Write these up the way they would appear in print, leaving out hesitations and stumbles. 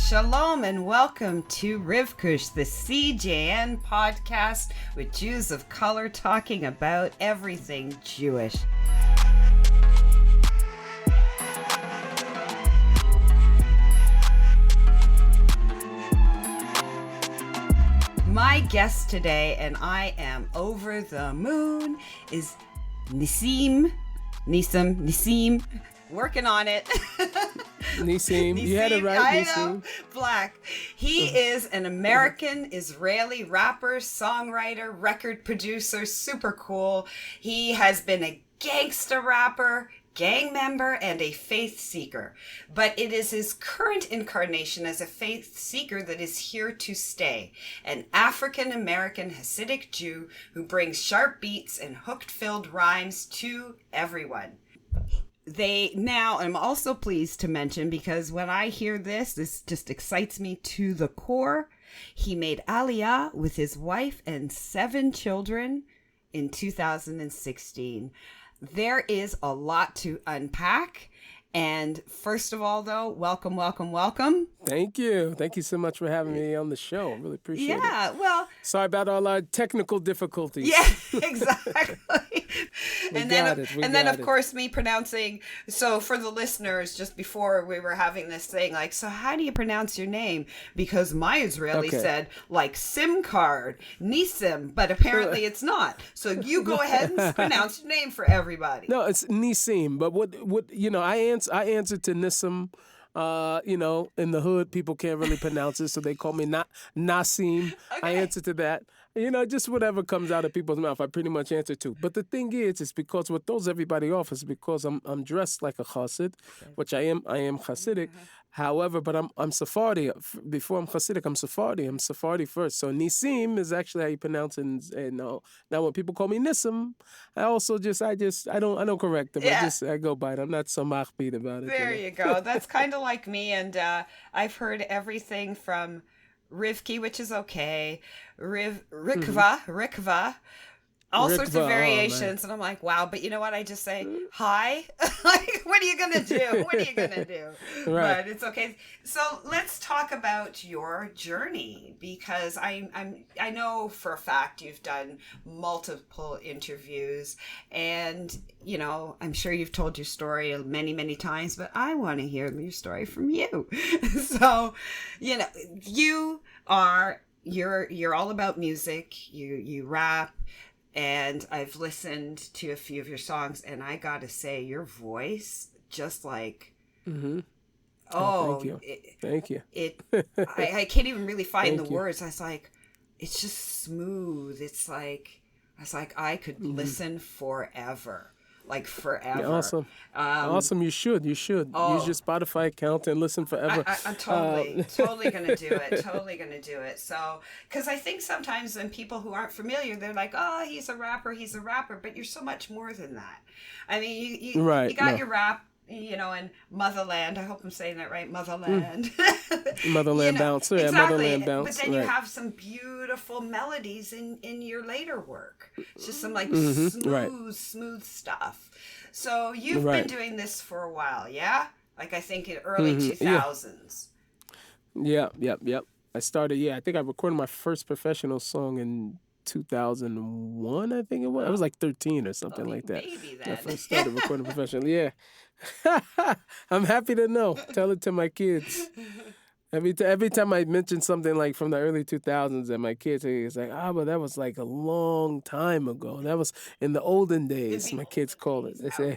Shalom and welcome to Rivkush, the CJN podcast with Jews of color talking about everything Jewish. My guest today, and I am over the moon, is Nissim, working on it. Nissim, you had it right, Nissim. Black. He is an American Israeli rapper, songwriter, record producer, super cool. He has been a gangster rapper, gang member, and a faith seeker. But it is his current incarnation as a faith seeker that is here to stay. An African-American Hasidic Jew who brings sharp beats and hook-filled rhymes to everyone. I'm also pleased to mention, because when I hear this just excites me to the core. He made aliyah with his wife and 7 children in 2016. There is a lot to unpack. And first of all, though, welcome. Thank you. Thank you so much for having me on the show. I really appreciate it. Yeah, well... Sorry about all our technical difficulties. Yeah, exactly. And then, of course, me pronouncing... So for the listeners, just before we were having this thing, like, so how do you pronounce your name? Because my Israeli said, like, SIM card, Nissim, but apparently it's not. So you go ahead and pronounce your name for everybody. No, it's Nissim, but what I answer to Nissim. In the hood, people can't really pronounce it, so they call me Nassim. Okay. I answer to that. Just whatever comes out of people's mouth, I pretty much answer to. But the thing is because what throws everybody off is because I'm dressed like a Hasid, which I am Hasidic. Mm-hmm. However, but I'm Sephardi. Before I'm Hasidic, I'm Sephardi. I'm Sephardi first. So Nissim is actually how you pronounce it. And now when people call me Nissim, I don't correct them. Yeah. I go by it. I'm not so machbid about it. There you go. That's kind of like me. And I've heard everything from Rivki, which is okay, Rikva, all sorts of variations, and I'm like, wow, but you know what? I just say, hi. Like, what are you going to do? Right. But it's okay. So let's talk about your journey, because I know for a fact you've done multiple interviews, and, I'm sure you've told your story many, many times, but I want to hear your story from you. So, you're all about music, you rap, and I've listened to a few of your songs, and I gotta say, your voice, just like, mm-hmm. Thank you. I can't even really find the words. I was like, it's just smooth. I was like, I could listen forever. Like forever. Yeah, awesome. Awesome. You should. Use your Spotify account and listen forever. I'm totally going to do it. So, because I think sometimes when people who aren't familiar, they're like, oh, he's a rapper. But you're so much more than that. I mean, you got your rap, in Motherland. I hope I'm saying that right. Motherland. Motherland bounce. Yeah, exactly. Motherland bounce. But then you have some beautiful melodies in your later work. It's just some smooth stuff. So you've been doing this for a while, yeah? Like I think in early 2000s. Yeah. I started, I think I recorded my first professional song in 2001, I think it was. I was like 13 or something like that. Maybe then. I first started recording professionally, yeah. I'm happy to know. Tell it to my kids. Every time I mention something like from the early 2000s, and my kids say, it's like, but that was like a long time ago. That was in the olden days. My kids call it. They say,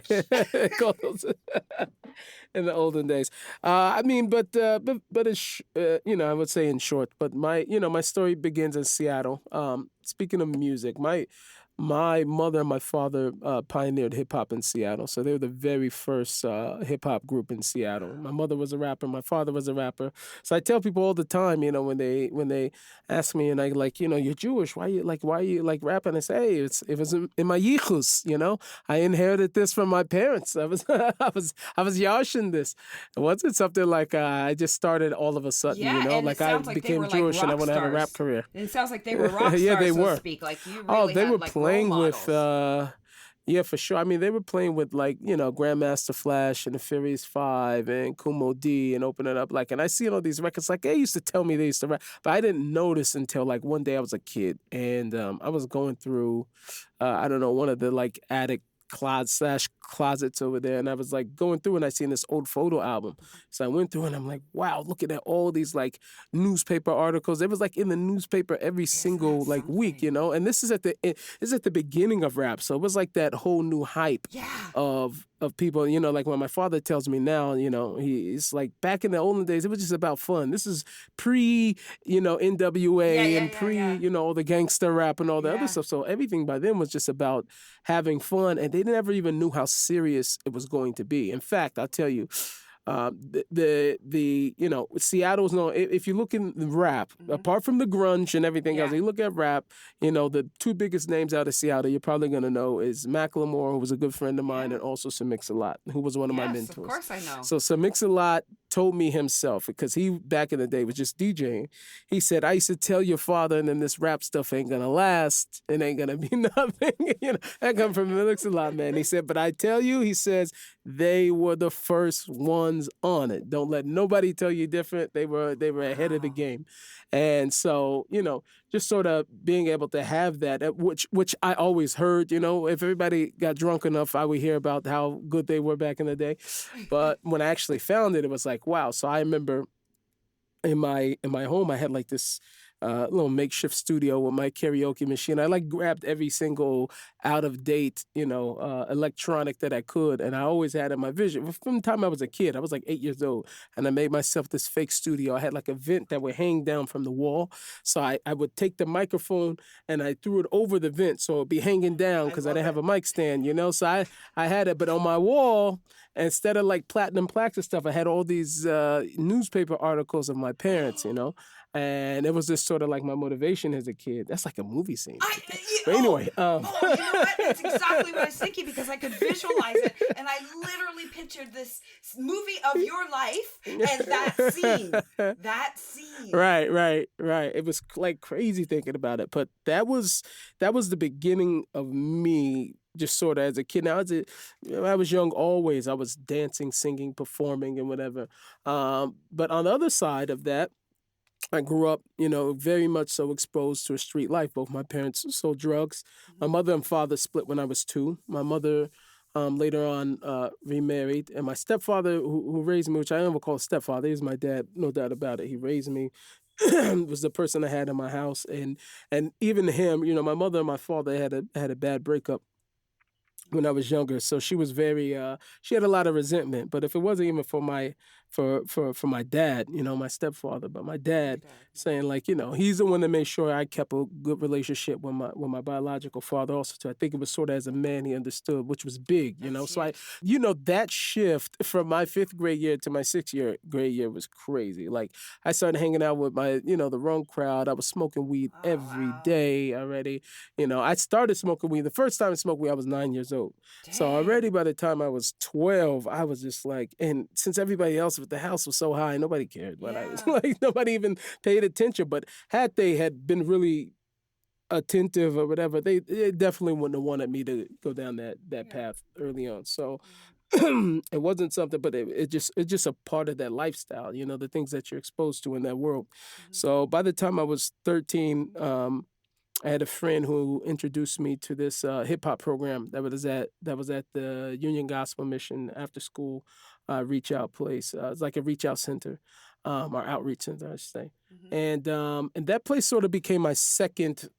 in the olden days. But it's, I would say in short. But my story begins in Seattle. Speaking of music, my mother and my father pioneered hip-hop in Seattle. So they were the very first hip-hop group in Seattle. My mother was a rapper. My father was a rapper. So I tell people all the time, when they ask me, and I you're Jewish. Why are you rapping? I say, hey, it was in my yichus, I inherited this from my parents. I was yashin this. It wasn't something like I just started all of a sudden, I became Jewish and I want to have a rap career. And it sounds like they were rock stars, they were. So to speak. Like you really they were had, playing with Yeah, for sure. I mean, they were playing with like, Grandmaster Flash and the Furious Five and Kumo D and Open It Up. Like, and I see all these records, like they used to tell me they used to rap, but I didn't notice until like one day I was a kid and I was going through, I don't know, one of the like attic closets over there, and I was like going through and I seen this old photo album. So I went through and I'm like, wow, looking at all these like newspaper articles. It was like in the newspaper every single like week, and this is at the beginning of rap. So it was like that whole new hype of people, like when my father tells me now, he's like back in the olden days, it was just about fun. This is pre, NWA and pre, all the gangster rap and all the other stuff. So everything by then was just about having fun, and they never even knew how serious it was going to be. In fact, I'll tell you, Seattle's known. If you look in rap, apart from the grunge and everything else, you look at rap. The two biggest names out of Seattle you're probably gonna know is Macklemore, who was a good friend of mine, and also Sir Mix-a-Lot, who was one of my mentors. Of course, I know. So Sir Mix-a-Lot told me himself, because he back in the day was just DJing. He said, "I used to tell your father, and then this rap stuff ain't gonna last. It ain't gonna be nothing." That come from Mix-a-Lot, man. He said, "But I tell you," he says, "they were the first ones on it. Don't let nobody tell you different. They were ahead of the game." And so, just sort of being able to have that, which I always heard, if everybody got drunk enough, I would hear about how good they were back in the day. But when I actually found it, it was like, wow. So I remember in my home, I had like this little makeshift studio with my karaoke machine. I like grabbed every single out of date, electronic that I could, and I always had in my vision from the time I was a kid. I was like 8 years old, and I made myself this fake studio. I had like a vent that would hang down from the wall, so I would take the microphone and I threw it over the vent, so it'd be hanging down because I didn't have a mic stand, So I had it, but on my wall, instead of like platinum plaques and stuff, I had all these newspaper articles of my parents, And it was just sort of like my motivation as a kid. That's like a movie scene. But anyway. You know what? That's exactly what I was thinking, because I could visualize it. And I literally pictured this movie of your life and that scene. That scene. Right. It was like crazy thinking about it. But that was the beginning of me just sort of as a kid. Now, I was young always. I was dancing, singing, performing, and whatever. But on the other side of that, I grew up, very much so exposed to a street life. Both my parents sold drugs. My mother and father split when I was 2. My mother later on remarried. And my stepfather, who raised me, which I never call stepfather, he was my dad, no doubt about it. He raised me, was the person I had in my house. And even him, my mother and my father had a bad breakup when I was younger. So she was very, she had a lot of resentment. But if it wasn't even for my dad, my stepfather, but my dad saying like, he's the one that made sure I kept a good relationship with my biological father also too. I think it was sort of as a man he understood, which was big, So I, that shift from my 5th grade year to my 6th grade year was crazy. Like I started hanging out with my, the wrong crowd. I was smoking weed every day already. I started smoking weed. The first time I smoked weed, I was 9 years old. Dang. So already by the time I was 12, I was just like, and since everybody else with the house was so high, nobody cared. But I was like, nobody even paid attention. But had they had been really attentive or whatever, they definitely wouldn't have wanted me to go down that path early on. So it wasn't something, but it's just a part of that lifestyle, the things that you're exposed to in that world. Mm-hmm. So by the time I was 13, I had a friend who introduced me to this hip hop program that was at the Union Gospel Mission after school reach out place. It's like a reach out center, or outreach center, I should say. Mm-hmm. And that place sort of became my second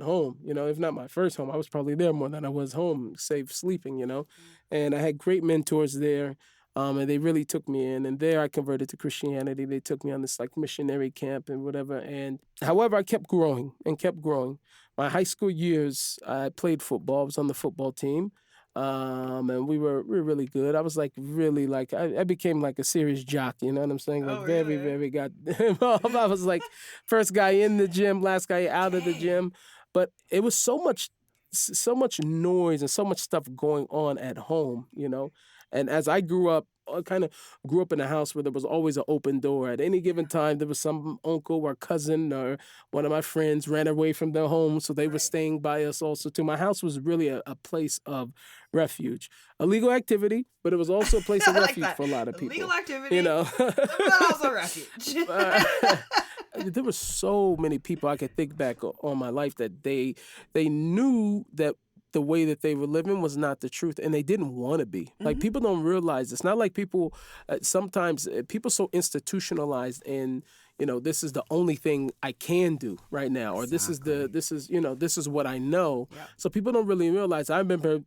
home. If not my first home. I was probably there more than I was home, save sleeping. Mm-hmm. And I had great mentors there. And they really took me in, and there I converted to Christianity. They took me on this like missionary camp and whatever. And however, I kept growing. My high school years, I played football. I was on the football team, and we were really good. I was like really like I became like a serious jock. You know what I'm saying? Like very got involved. I was like first guy in the gym, last guy out of the gym. But it was so much noise and so much stuff going on at home. And as I grew up kind of grew up in a house where there was always an open door. At any given time, there was some uncle or cousin or one of my friends ran away from their home, so they were staying by us also too. My house was really a place of refuge. Illegal activity, but it was also a place of refuge for a lot of people. Illegal activity, but also refuge. There were so many people I could think back on my life that they knew that the way that they were living was not the truth, and they didn't want to be. Like, people don't realize it's not like people. Sometimes people so institutionalized in, this is the only thing I can do right now, or this is what I know. Yep. So people don't really realize. I remember,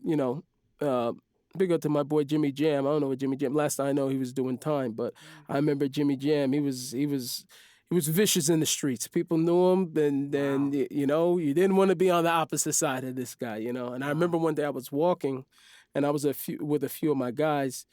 big up to my boy Jimmy Jam. I don't know what Jimmy Jam. Last time I know, he was doing time, but I remember Jimmy Jam. He was vicious in the streets. People knew him, and then, you didn't want to be on the opposite side of this guy, And I remember one day I was walking, and I was with a few of my guys,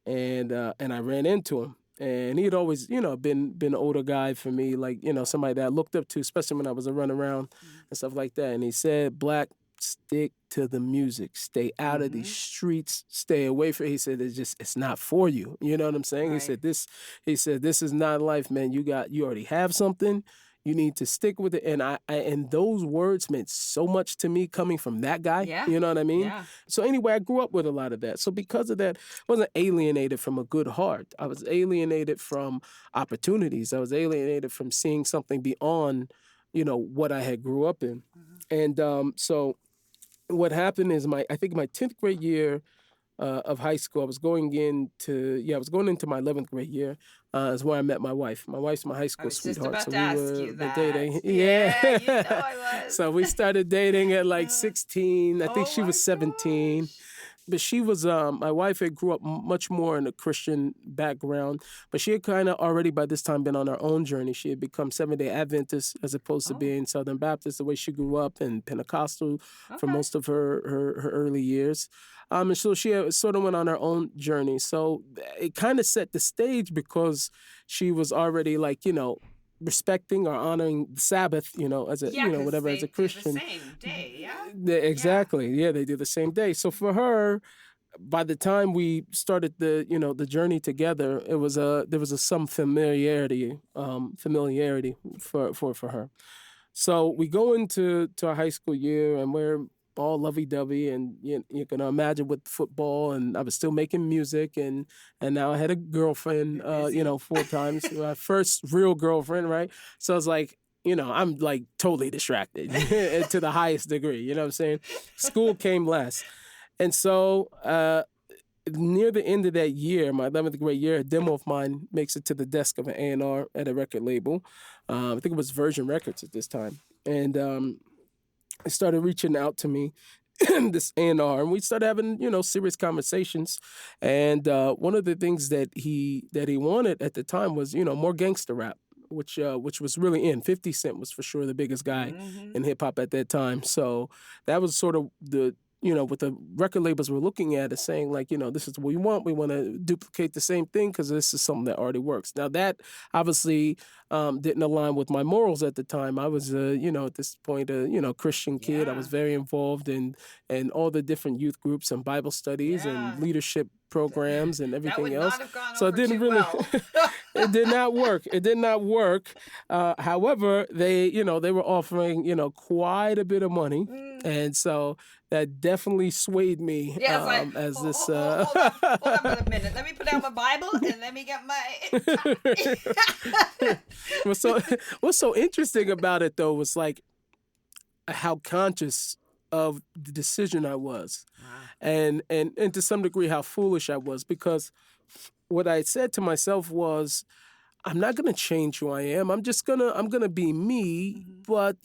and I ran into him. And he had always, been an older guy for me, like, somebody that I looked up to, especially when I was a run around and stuff like that. And he said, "Black, stick to the music. Stay out of these streets. Stay away from." He said, "It's not for you." You know what I'm saying? Right. He said, "This is not life, man. You already have something. You need to stick with it." And those words meant so much to me coming from that guy. Yeah. You know what I mean? Yeah. So anyway, I grew up with a lot of that. So because of that, I wasn't alienated from a good heart. I was alienated from opportunities. I was alienated from seeing something beyond, what I had grew up in. And so what happened is I think my 10th grade year of high school, I was going into my 11th grade year, is where I met my wife. My wife's my high school sweetheart. Just about to ask you that. Dating. Yeah, you know I was. So we started dating at like 16. I think she was 17. Gosh. But she was, my wife had grew up much more in a Christian background, but she had kind of already by this time been on her own journey. She had become Seventh-day Adventist as opposed to being Southern Baptist, the way she grew up, and Pentecostal for most of her early years. And so she had sort of went on her own journey. So it kind of set the stage because she was already like, respecting or honoring the Sabbath, as a, whatever, as a Christian. The same day, yeah? Exactly. Yeah, they do the same day. So for her, by the time we started the journey together, there was some familiarity for her. So we go into our high school year, and we're all lovey-dovey, and you can imagine with football, and I was still making music, and now I had a girlfriend, 4 times, my first real girlfriend, right? So I was like, I'm like totally distracted to the highest degree, you know what I'm saying? School came last. And so near the end of that year, my 11th grade year, a demo of mine makes it to the desk of an A&R at a record label. I think it was Virgin Records at this time. And he started reaching out to me, this A&R, and we started having, serious conversations. And one of the things that he wanted at the time was, more gangster rap, which was really in. 50 Cent was for sure the biggest guy in hip hop at that time. So that was sort of the, what the record labels were looking at is saying, like, this is what we want. We want to duplicate the same thing because this is something that already works. Now, that obviously didn't align with my morals at the time. I was, at this point, a Christian kid. I was very involved in all the different youth groups and Bible studies and leadership programs and everything else. So it didn't really, it did not work. It did not work. However, they were offering, quite a bit of money. And so that definitely swayed me as this. Hold on a minute. Let me put out my Bible and let me get my. What's so interesting about it though was like how conscious of the decision I was, and to some degree how foolish I was, because what I said to myself was, I'm not gonna change who I am. I'm gonna be me, but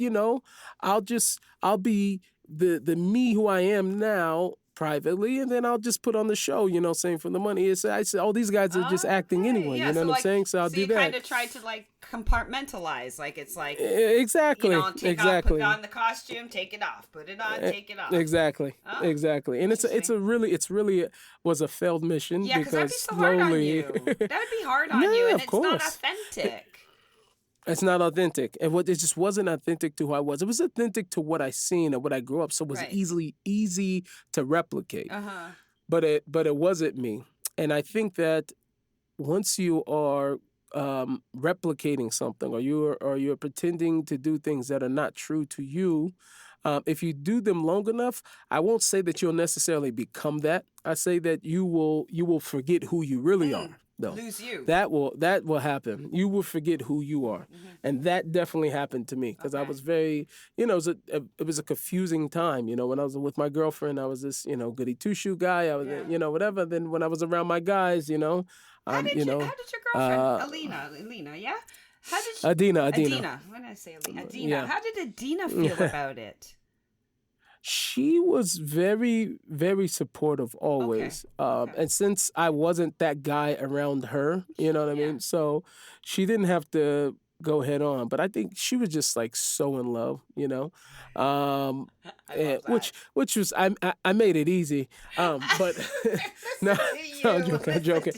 I'll be the me who I am now privately, and then I'll just put on the show, saying for the money. I said, all these guys are just acting anyway, you know what I'm saying? So I'll do that. So you kind of tried to like compartmentalize, like it's like exactly, put on the costume, take it off, put it on, take it off. Exactly, exactly. And it's really was a failed mission. Yeah, because that'd be so hard on you. That would be hard on you, and it's not authentic. It's not authentic. And it just wasn't authentic to who I was. It was authentic to what I seen and what I grew up. So it was easy to replicate. But it wasn't me. And I think that once you are replicating something, or you're pretending to do things that are not true to you, if you do them long enough, I won't say that you'll necessarily become that. I say that you will forget who you really are. Though Lose you. that will happen. You will forget who you are, and that definitely happened to me because I was very, it was a confusing time. When I was with my girlfriend, I was this, goody two shoe guy. I was, whatever. Then when I was around my guys, How did your girlfriend, Alina, yeah? How did Adina. When I say Adina, Yeah. how did Adina feel about it? She was very, very supportive always. And since I wasn't that guy around her, you know what I mean? So she didn't have to go head on. But I think she was just like so in love, Um, I love that. which was I made it easy. But no, I'm joking.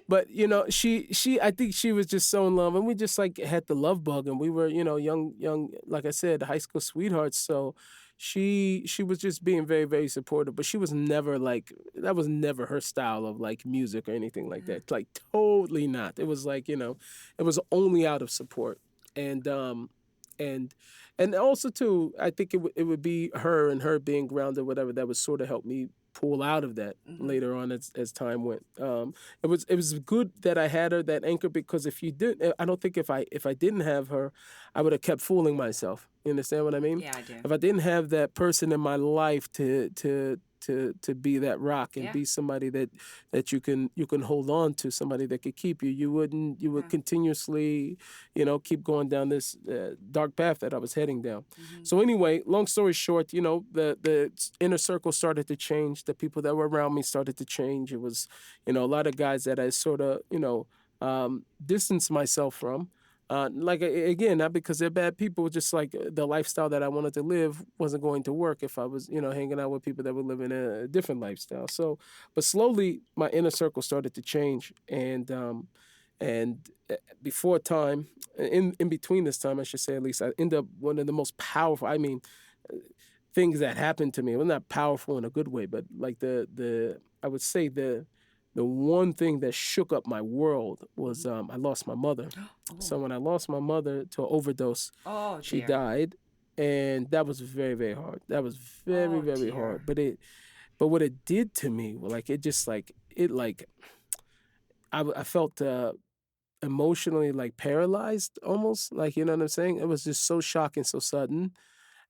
But she I think she was just so in love, and we just like had the love bug, and we were young, like I said, high school sweethearts. So she was just being very, very supportive, but she was never like, that was never her style of like music or anything like that. Like totally not. It was like, it was only out of support. And and also too, I think it would be her and her being grounded, whatever, that would sort of help me pull out of that later on as time went. It was good that I had her, that anchor, because if you didn't, I don't think if I didn't have her, I would have kept fooling myself. You understand what I mean? Yeah, I do. If I didn't have that person in my life to be that rock and be somebody that you can hold on to, somebody that could keep you, you would continuously keep going down this dark path that I was heading down. So anyway, long story short, the inner circle started to change. The people that were around me started to change. It was a lot of guys that I sort of distanced myself from. Again, not because they're bad people, just like the lifestyle that I wanted to live wasn't going to work if I was, hanging out with people that were living a different lifestyle. So, but slowly my inner circle started to change, and before time, in between this time, I should say, at least, I ended up one of the most powerful. I mean, things that happened to me. Well, not powerful in a good way, but like the I would say the one thing that shook up my world was I lost my mother. So when I lost my mother to an overdose, she died, and that was very, very hard. That was very, very hard. But what it did to me, like it just like it like I felt emotionally like paralyzed almost, like, you know what I'm saying? It was just so shocking, so sudden.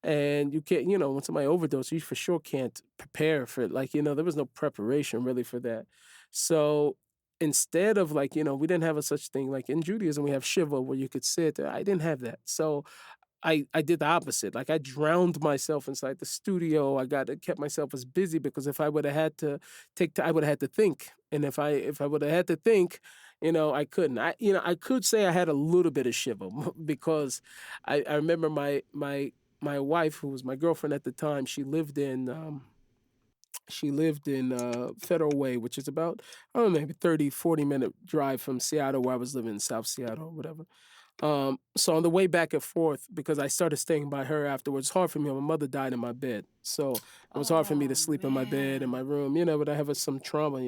And you can't, when somebody overdoses, you for sure can't prepare for it. Like, there was no preparation really for that. So instead of like, we didn't have a such thing. Like in Judaism, we have Shiva where you could sit. I didn't have that. So I did the opposite. Like I drowned myself inside the studio. Kept myself as busy, because if I would have had to I would have had to think. And if I would have had to think, I couldn't. I could say I had a little bit of Shiva because I remember my wife, who was my girlfriend at the time, she lived in Federal Way, which is about, I don't know, maybe 30-40 minute drive from Seattle, where I was living in South Seattle or whatever. So on the way back and forth, because I started staying by her afterwards, it's hard for me. My mother died in my bed. So it was hard for me to sleep in my bed, in my room, but I have some trauma,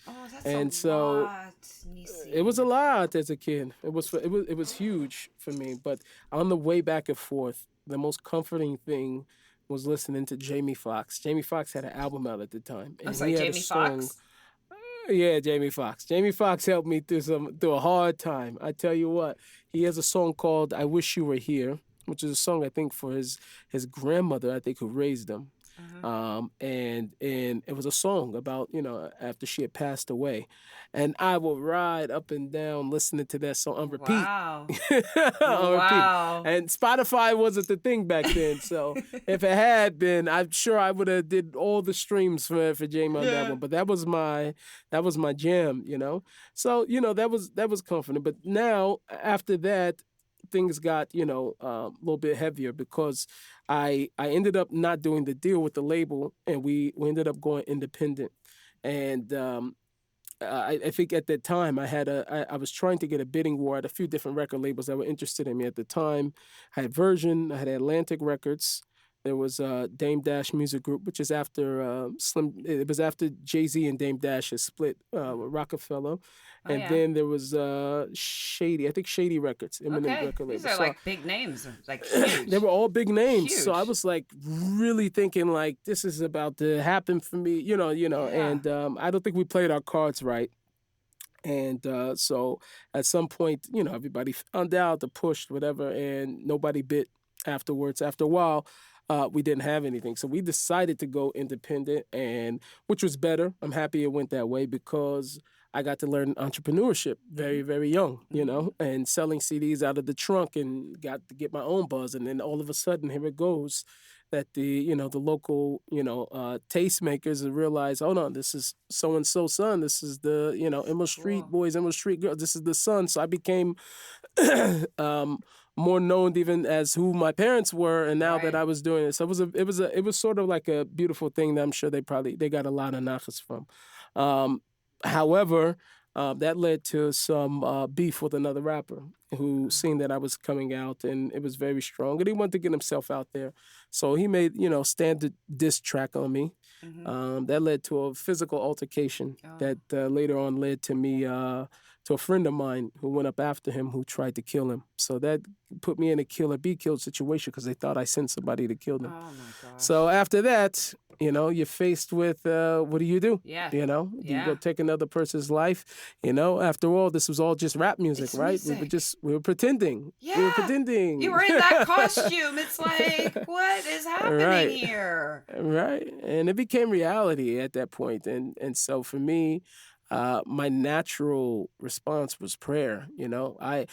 Oh, that's and a lot, it was a lot as a kid. It was huge for me. But on the way back and forth, the most comforting thing was listening to Jamie Foxx. Jamie Foxx had an album out at the time, and I'm sorry, he had Jamie a song. Foxx? Yeah, Jamie Foxx. Jamie Foxx helped me through a hard time. I tell you what, he has a song called "I Wish You Were Here," which is a song I think for his grandmother, I think, who raised him. And it was a song about, after she had passed away, and I will ride up and down listening to that song on repeat. Wow. On Wow. repeat. And Spotify wasn't the thing back then, so if it had been, I'm sure I would have did all the streams for Jamie on that one. But that was my jam, So that was comforting. But now after that, things got a little bit heavier, because I ended up not doing the deal with the label, and we ended up going independent. And I think at that time I was trying to get a bidding war at a few different record labels that were interested in me at the time. I had Virgin, I had Atlantic Records, There was Dame Dash Music Group, which is after Slim. It was after Jay-Z and Dame Dash had split with Rockefeller, Oh and yeah. then there was Shady. I think Shady Records, Eminem Okay. record These label. are So like big names, like huge. they were all big names. So I Huge. was like really thinking like this is about to happen for me, Yeah. And I don't think we played our cards right. And so at some point, everybody found out, the pushed, whatever, and nobody bit afterwards. After a while, we didn't have anything. So we decided to go independent, and which was better. I'm happy it went that way because I got to learn entrepreneurship very, very young, and selling CDs out of the trunk and got to get my own buzz. And then all of a sudden, here it goes that the local tastemakers realize, hold on, this is so and so son, this is the Emerald Street boys, Emerald Street girls, this is the son. So I became more known even as who my parents were, and now that I was doing it, so it was sort of like a beautiful thing that I'm sure they got a lot of nachas from. However, that led to some beef with another rapper who seen that I was coming out and it was very strong, and he wanted to get himself out there. So he made, standard diss track on me. That led to a physical altercation that later on led to me to a friend of mine who went up after him who tried to kill him. So that put me in a kill or be killed situation because they thought I sent somebody to kill them. Oh my gosh. So after that, you're faced with what do you do? Yeah. Do you go take another person's life? After all, this was all just rap music, It's right? music. We were pretending. Yeah. We were pretending. You were in that costume. It's like, what is happening here? Right. And it became reality at that point. And so for me, my natural response was prayer. I'm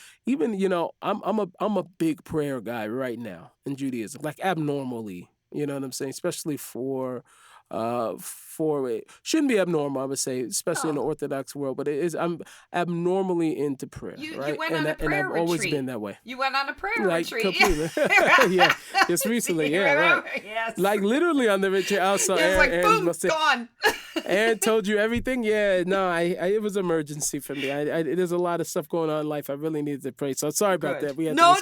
a big prayer guy right now in Judaism, like abnormally. You know what I'm saying? Especially for it shouldn't be abnormal, I would say, especially in the Orthodox world, but it is. I'm abnormly into prayer, right? You went on a prayer and I've retreat. always been that way. You went on a prayer retreat. Completely. Yeah, just recently. Yeah, right. Yes. Like literally on the retreat. Also, it's like boom, say, gone. Aaron told you everything. Yeah, no, it was emergency for me. There's a lot of stuff going on in life. I really needed to pray. So sorry about that. We had no.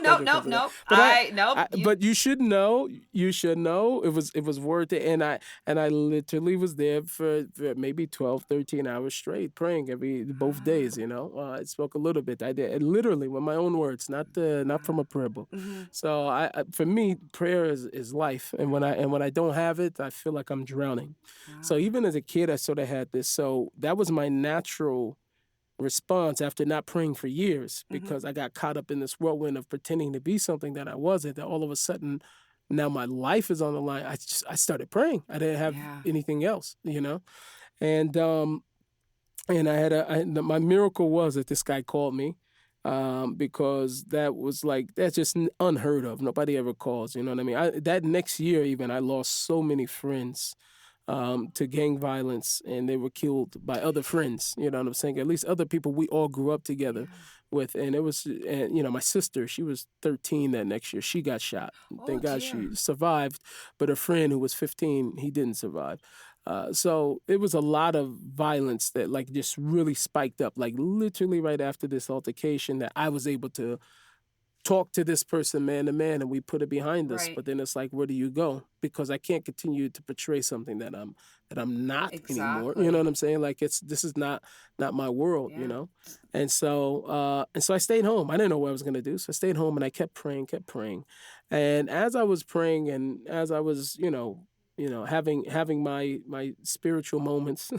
But you should know. You should know. It was worth it, and I literally was there for maybe 12, 13 hours straight praying both days. I spoke a little bit. I did literally with my own words, not from a prayer book. So for me, prayer is life, and when I don't have it, I feel like I'm drowning. So even as a kid, I sort of had this. So that was my natural response after not praying for years because I got caught up in this whirlwind of pretending to be something that I wasn't. That all of a sudden, now my life is on the line. I started praying. I didn't have anything else, and my miracle was that this guy called me. Because that's just unheard of. Nobody ever calls, you know what I mean? That next year even, I lost so many friends to gang violence, and they were killed by other friends, you know what I'm saying? At least other people we all grew up together with. And it was, my sister, she was 13 that next year. She got shot. Thank God she survived, but her friend who was 15, he didn't survive. So it was a lot of violence that like just really spiked up, like literally right after this altercation that I was able to talk to this person man to man and we put it behind us. But then it's like, where do you go? Because I can't continue to portray something that I'm not anymore. You know what I'm saying? Like this is not my world, And so I stayed home. I didn't know what I was gonna do. So I stayed home and I kept praying. And as I was praying and as I was, having my spiritual moments,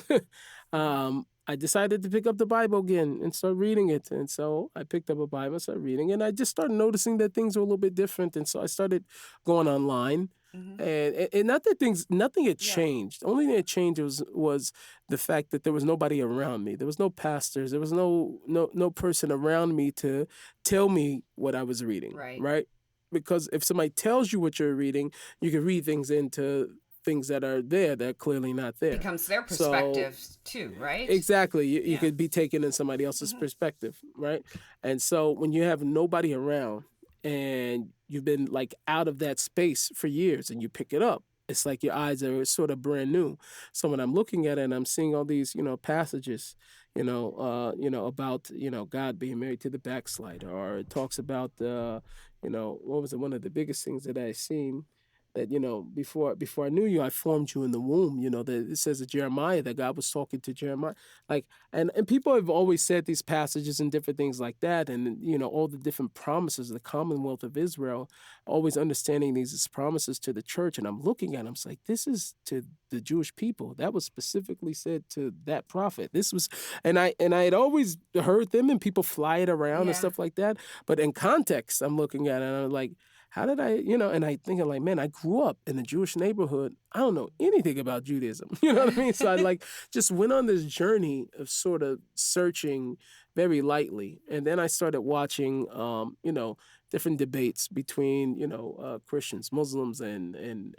I decided to pick up the Bible again and start reading it. And so I picked up a Bible and started reading, and I just started noticing that things were a little bit different. And so I started going online, and not that nothing had changed. The only thing that changed was the fact that there was nobody around me. There was no pastors. There was no person around me to tell me what I was reading. Right? Because if somebody tells you what you're reading, you can read things into things that are there that are clearly not there. It becomes their perspective too, right? Exactly. You could be taken in somebody else's perspective, right? And so when you have nobody around and you've been like out of that space for years and you pick it up, it's like your eyes are sort of brand new. So when I'm looking at it and I'm seeing all these, passages, about, God being married to the backslider, or it talks about, what was it? One of the biggest things that I seen that, before I knew you, I formed you in the womb. That it says to Jeremiah that God was talking to Jeremiah. Like, and people have always said these passages and different things like that. And, all the different promises, the Commonwealth of Israel, always understanding these as promises to the church. And I'm looking at them, it's like, this is to the Jewish people. That was specifically said to that prophet. This was, and I had always heard them and people fly it around and stuff like that. But in context, I'm looking at it and I'm like, how did I, and I thinking like, man, I grew up in a Jewish neighborhood. I don't know anything about Judaism. You know what I mean? So I just went on this journey of sort of searching very lightly. And then I started watching, different debates between, Christians, Muslims, and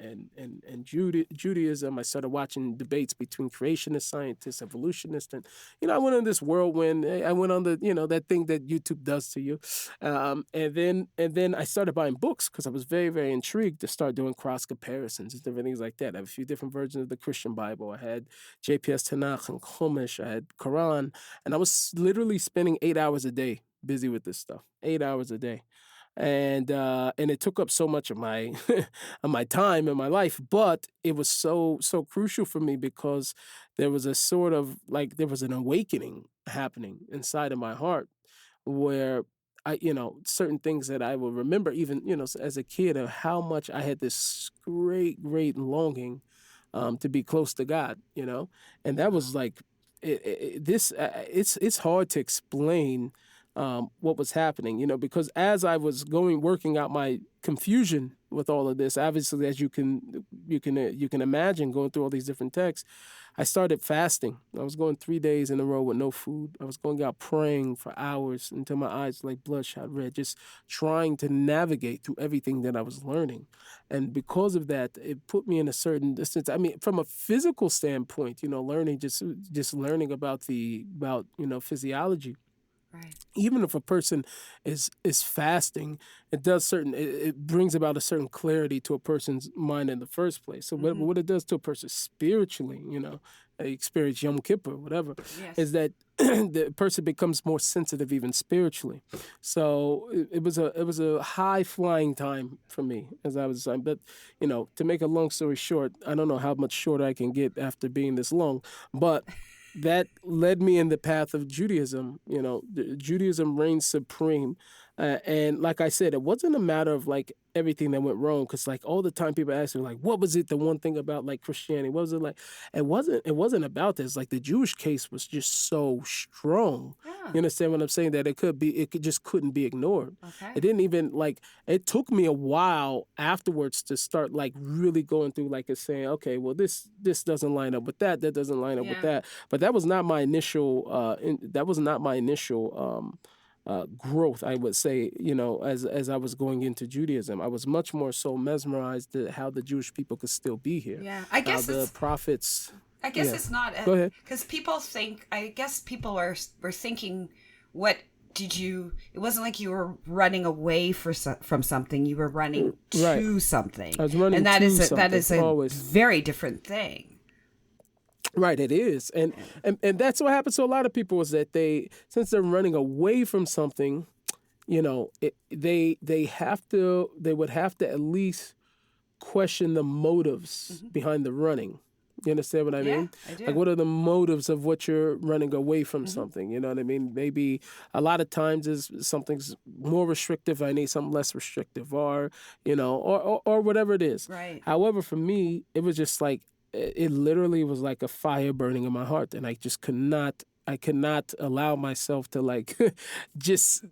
Judaism. I started watching debates between creationist scientists, evolutionists, and I went on this whirlwind. I went on the that thing that YouTube does to you, and then I started buying books because I was very, very intrigued to start doing cross comparisons and different things like that. I have a few different versions of the Christian Bible. I had JPS Tanakh and Chumash. I had Quran, and I was literally spending 8 hours a day busy with this stuff. 8 hours a day. And it took up so much of my of my time and my life, but it was so crucial for me because there was a sort of there was an awakening happening inside of my heart where I certain things that I will remember even as a kid of how much I had this great longing to be close to God, and that was like it's hard to explain what was happening, because as I was working out my confusion with all of this, obviously, as you can imagine, going through all these different texts, I started fasting. I was going 3 days in a row with no food. I was going out praying for hours until my eyes like bloodshot red, just trying to navigate through everything that I was learning. And because of that, it put me in a certain distance. I mean, from a physical standpoint, learning just learning about physiology. Right. Even if a person is fasting, it brings about a certain clarity to a person's mind in the first place. So what it does to a person spiritually, they experience Yom Kippur, whatever, is that the person becomes more sensitive even spiritually. So it was a high flying time for me as I was. But to make a long story short, I don't know how much shorter I can get after being this long, but that led me in the path of Judaism. Judaism reigns supreme. And like I said, it wasn't a matter of everything that went wrong. Because all the time people ask me what was it? The one thing about Christianity, what was it like? It wasn't about this. The Jewish case was just so strong. Yeah. You understand what I'm saying? That it just couldn't be ignored. Okay. It didn't even it took me a while afterwards to start really going through and saying, okay, well this doesn't line up with that. That doesn't line up with that. But that was not my initial. Growth, I would say, as I was going into Judaism. I was much more so mesmerized at how the Jewish people could still be here. Yeah, I guess the prophets. I guess it's not. Go ahead. Because people think. I guess people were thinking, what did you? It wasn't like you were running away from something. You were running to something. I was running and that to is something. That is a always. Very different thing. Right, it is, and that's what happens to a lot of people is that since they're running away from something, they would have to at least question the motives behind the running. You understand what I mean? I do. What are the motives of what you're running away from something? You know what I mean? Maybe a lot of times is something's more restrictive. I need something less restrictive, or or whatever it is. Right. However, for me, it was just it literally was like a fire burning in my heart, and I could not allow myself to just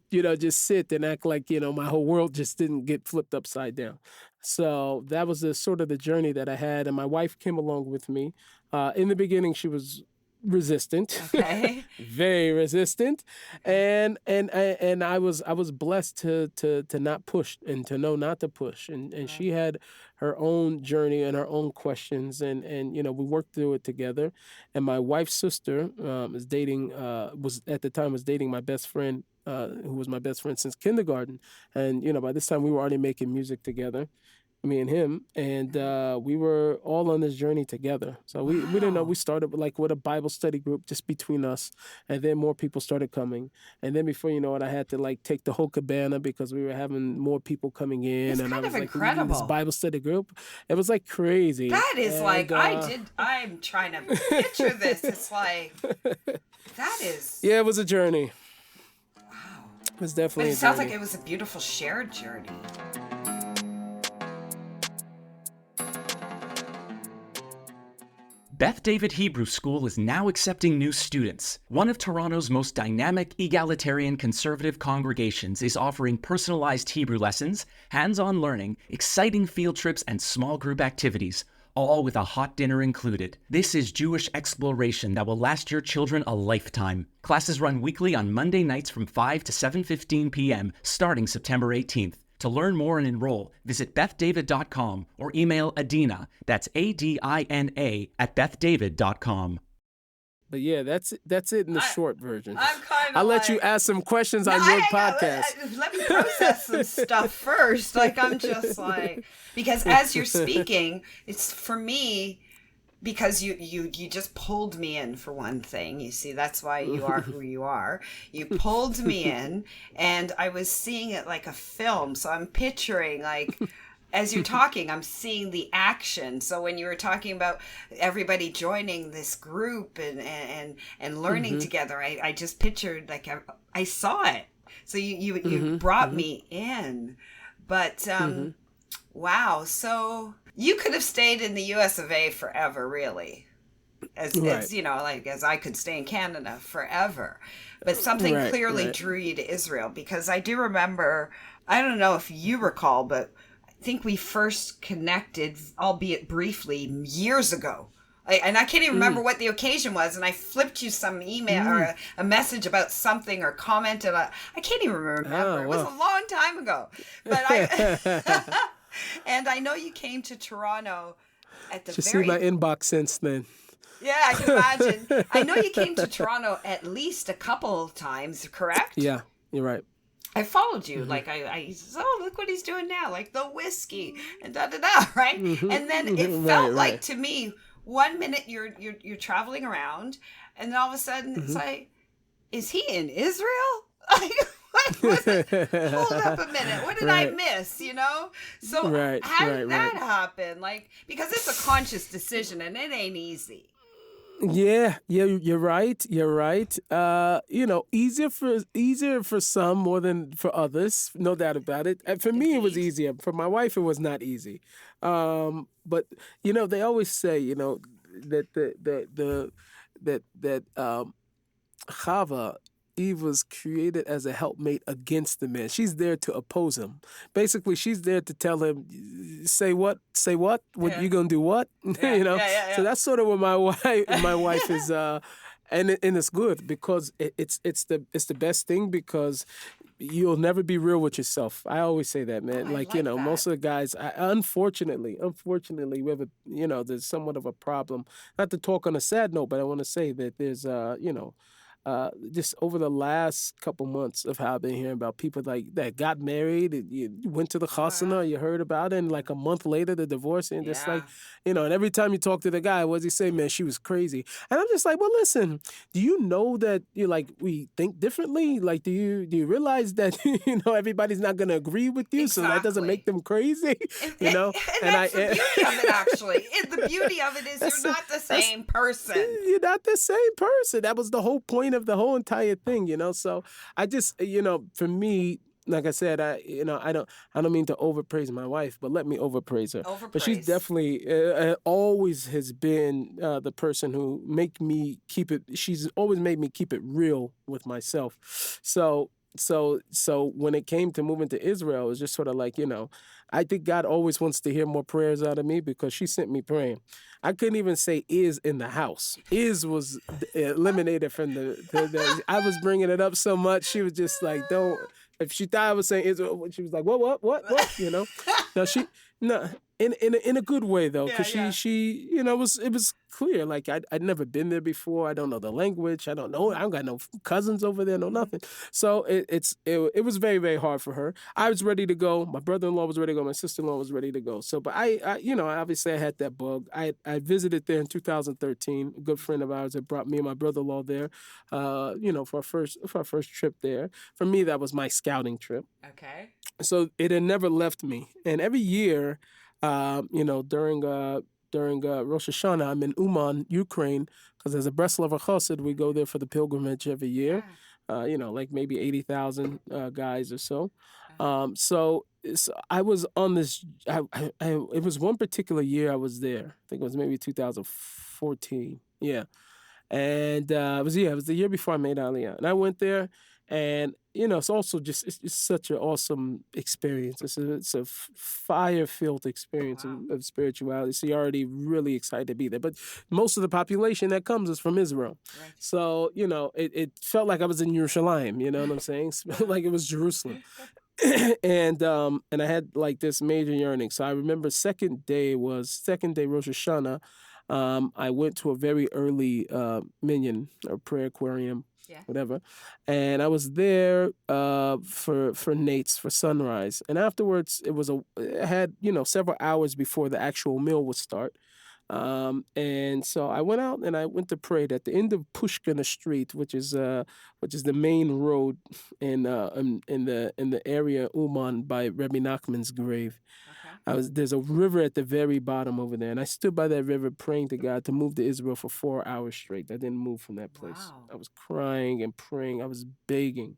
sit and act like my whole world just didn't get flipped upside down. So that was the sort of the journey that I had, and my wife came along with me. In the beginning, she was resistant, Okay. very resistant, and I was blessed to not push and to know not to push, and she had her own journey and her own questions, and we worked through it together. And my wife's sister was dating my best friend, who was my best friend since kindergarten, and by this time we were already making music together. me and him, and we were all on this journey together. So we didn't know. We started with a Bible study group just between us, and then more people started coming. And then before you know it, I had to take the whole cabana because we were having more people coming in. It's and kind I was of incredible. This Bible study group. It was crazy. That is I'm trying to picture this. It's that is. Yeah, it was a journey. Wow. It was definitely. But it sounds like it was a beautiful shared journey. Beth David Hebrew School is now accepting new students. One of Toronto's most dynamic, egalitarian, conservative congregations is offering personalized Hebrew lessons, hands-on learning, exciting field trips, and small group activities, all with a hot dinner included. This is Jewish exploration that will last your children a lifetime. Classes run weekly on Monday nights from 5 to 7:15 p.m., starting September 18th. To learn more and enroll, visit bethdavid.com or email Adina, that's ADINA, at bethdavid.com. But yeah, that's it in the short version. I'm kind of I'll let you ask some questions on your podcast. Let me process some stuff first. I'm just because as you're speaking, it's for me, because you just pulled me in for one thing. You see, that's why you are who you are. You pulled me in, and I was seeing it like a film. So I'm picturing as you're talking, I'm seeing the action. So when you were talking about everybody joining this group and learning together, I just pictured I saw it. So you brought me in, but wow. So you could have stayed in the US of A forever, really. As I could stay in Canada forever. But something clearly drew you to Israel, because I do remember, I don't know if you recall, but I think we first connected, albeit briefly, years ago. And I can't even remember what the occasion was. And I flipped you some email or a message about something, or commented. I can't even remember. Oh, It was a long time ago. But and I know you came to Toronto at the see my inbox since then. Yeah, I can imagine. I know you came to Toronto at least a couple of times, correct? Yeah, you're right. I followed you. I said, oh, look what he's doing now. The whiskey and da-da-da, right? And then it felt to me, 1 minute you're traveling around, and then all of a sudden it's is he in Israel? Hold up a minute. What did I miss? So how did that happen? Because it's a conscious decision, and it ain't easy. Yeah, you're right. You're right. Easier for some more than for others, no doubt about it. And for me, it was easier. For my wife, it was not easy. But they always say, that Chava, Eve, was created as a helpmate against the man. She's there to oppose him. Basically, she's there to tell him, say what? What you gonna do? What? So that's sort of what my wife is, and it's good because it's the best thing, because you'll never be real with yourself. I always say that, man. That. Most of the guys, unfortunately, we have there's somewhat of a problem. Not to talk on a sad note, but I want to say that there's just over the last couple months of how I've been hearing about people that got married, and you went to the chasana, you heard about it, and a month later the divorce, and just and every time you talk to the guy, what does he say? Man, she was crazy. And I'm just well, listen, do you know that we think differently? Do you realize that everybody's not going to agree with you, so that doesn't make them crazy? And that's the beauty of it, actually. The beauty of it is you're not the same person. You're not the same person. That was the whole point of the whole entire thing, So I just, for me, like I said, I don't mean to overpraise my wife, but let me overpraise her. But she's definitely always has been the person who she's always made me keep it real with myself. So when it came to moving to Israel, it was just sort of I think God always wants to hear more prayers out of me, because she sent me praying. I couldn't even say "is" in the house. "Is" was eliminated from the I was bringing it up so much. She was just don't. If she thought I was saying "is," she was like, what? No, in a good way though, because Yeah, yeah. she you know it was clear, like I'd never been there before. I don't know the language. I don't got no cousins over there, no nothing. So it was very, very hard for her. I was ready to go. My brother-in-law was ready to go. My sister-in-law was ready to go. So, but I you know, obviously I had that bug. I visited there in 2013. A good friend of ours had brought me and my brother-in-law there, you know, for our first trip there. For me, that was my scouting trip. Okay. So it had never left me. And every year, you know, during Rosh Hashanah, I'm in Uman, Ukraine, because as a Breslov Chassid, we go there for the pilgrimage every year. You know, like maybe 80,000 guys or so. So I was on this. It was one particular year I was there. I think it was maybe 2014. Yeah, and it was the year before I made Aliyah, and I went there, and you know, it's also just it's such an awesome experience. It's a fire-filled experience of spirituality. So you're already really excited to be there. But most of the population that comes is from Israel, Right. so you know, it felt like I was in Jerusalem. You know what I'm saying? Like it was Jerusalem. And I had like this major yearning. So I remember second day Rosh Hashanah. I went to a very early minyan or prayer aquarium, whatever, and I was there for Nate's for sunrise. And afterwards, it had you know several hours before the actual meal would start. And so I went out and I went to pray at the end of Pushkina Street, which is the main road in the area Uman by Rebbe Nachman's grave. There's a river at the very bottom over there, and I stood by that river praying to God to move to Israel for 4 hours straight. I didn't move from that place. Wow. I was crying and praying. I was begging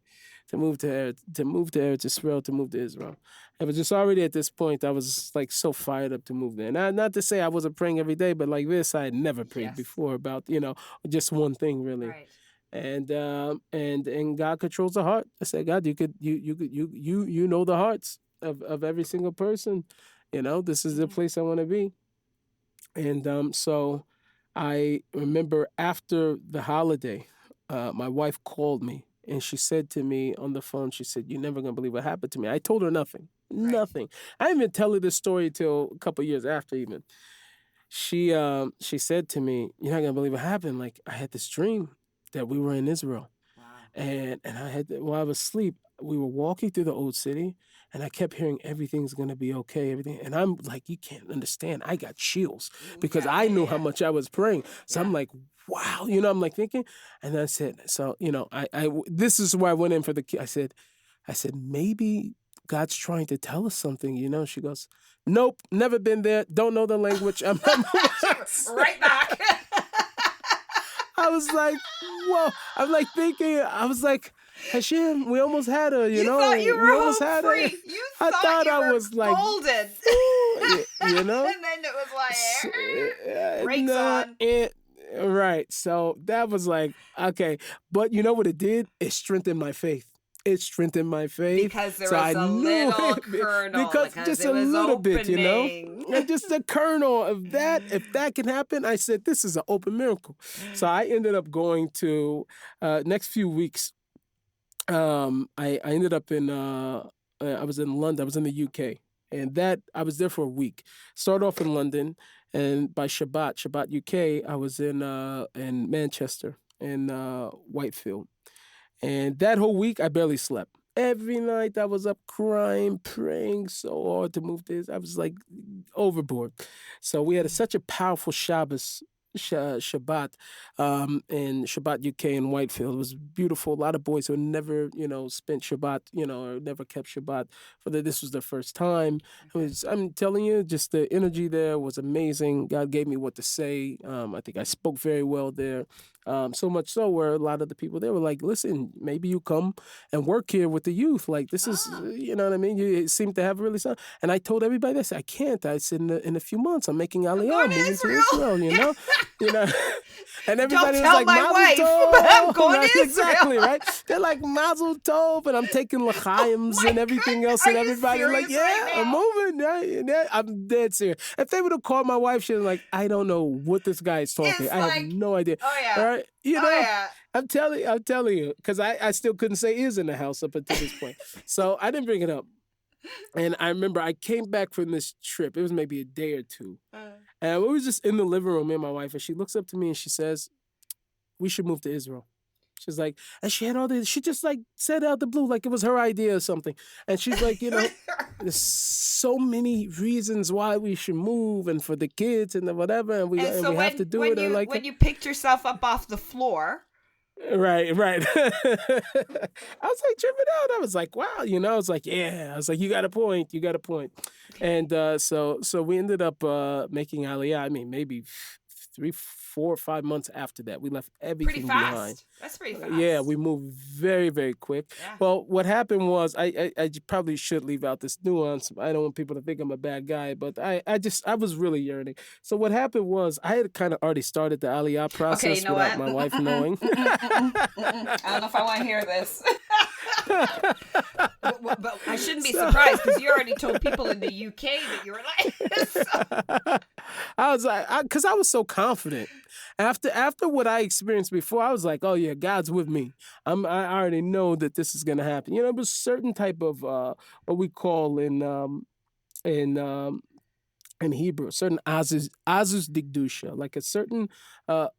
to move to Eretz Israel, to move to Israel. I was just already at this point. I was like so fired up to move there. Not to say I wasn't praying every day, but like this, I had never prayed before about you know just one thing really. Right. And God controls the heart. I said, God, you know the hearts of every single person. You know, this is the place I want to be. And so I remember after the holiday, my wife called me and she said to me on the phone, she said, "You're never going to believe what happened to me." I told her nothing. Nothing. I didn't even tell her this story till a couple of years after even. She said to me, "You're not going to believe what happened. Like I had this dream that we were in Israel." Wow. And while I was asleep, we were walking through the old city, and I kept hearing everything's gonna be okay, everything. And I'm like, you can't understand. I got chills because I knew how much I was praying. So I'm like, wow, you know, I'm like thinking, and I said, so you know, this is where I went in for the. I said, maybe God's trying to tell us something, you know. She goes, "Nope, never been there. Don't know the language." I'm right back. I was like, whoa. I'm like thinking, I was like, Hashem, we almost had her, you know? Thought you were we almost home had free. her. You I thought you I were was like, golden. you know? And then it was like, brakes on. Right. So that was like, okay. But you know what it did? It strengthened my faith. It strengthened my faith. Because there was a little kernel. Because just a little bit, you know? And just the kernel of that, if that can happen, I said, this is an open miracle. So I ended up going to, next few weeks, I ended up in, I was in London, I was in the UK. And that, I was there for a week. Started off in London, and by Shabbat UK, I was in Manchester, in Whitefield. And that whole week, I barely slept. Every night I was up crying, praying so hard to move this. I was like overboard. So we had such a powerful Shabbat in Shabbat UK in Whitefield. It was beautiful. A lot of boys who never, spent Shabbat, or never kept Shabbat. This was their first time. I'm telling you, just the energy there was amazing. God gave me what to say. I think I spoke very well there. So much so where a lot of the people there were like, listen, maybe you come and work here with the youth. Like this is, you know what I mean? You seem to have really something. And I told everybody, I said, I can't. I said, in a few months, I'm making aliyah, moving to Israel, you know? And everybody was like, Mazel Tov. I'm going to Israel. Exactly, right? They're like, Mazel Tov, and I'm taking l'chaims and everything else. And everybody like, I'm moving. Yeah, I'm dead serious. If they would have called my wife, she'd like, I don't know what this guy is talking. I have no idea. Oh, yeah. All right? Yeah. I'm telling you, because I still couldn't say is in the house up until this point. So I didn't bring it up. And I remember I came back from this trip. It was maybe a day or two. And we were just in the living room, me and my wife, and she looks up to me and she says, we should move to Israel. She's like, and she had all this, she just like said out the blue, like it was her idea or something. And she's like, there's so many reasons why we should move and for the kids and the whatever. And we have to do it. When you picked yourself up off the floor. Right. I was like tripping out. I was like, wow, I was like, yeah. I was like, you got a point. And so we ended up making aliyah. I mean, maybe 3, 4, 5 months after that, we left everything behind. That's pretty fast. Yeah, we moved very, very quick. Yeah. Well, what happened was, I probably should leave out this nuance. I don't want people to think I'm a bad guy, but I was really yearning. So what happened was, I had kind of already started the aliyah process without my wife knowing. I don't know if I want to hear this. But I shouldn't be surprised because you already told people in the UK that you were like this. I was like, because I was so confident. After what I experienced before, I was like, oh yeah, God's with me. I already know that this is gonna happen. It was a certain type of what we call in Hebrew, certain azus digdusha, like a certain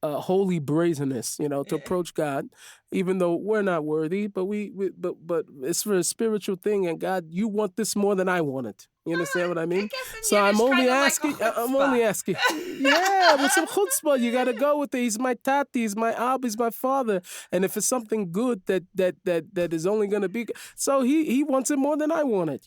holy brazenness, to approach God, even though we're not worthy, but but it's for a spiritual thing, and God, you want this more than I want it. You understand what I mean? So I'm only asking. Yeah, with some chutzpah, you got to go with it. He's my tati, he's my ab, he's my father, and if it's something good that is only going to be, so he wants it more than I want it.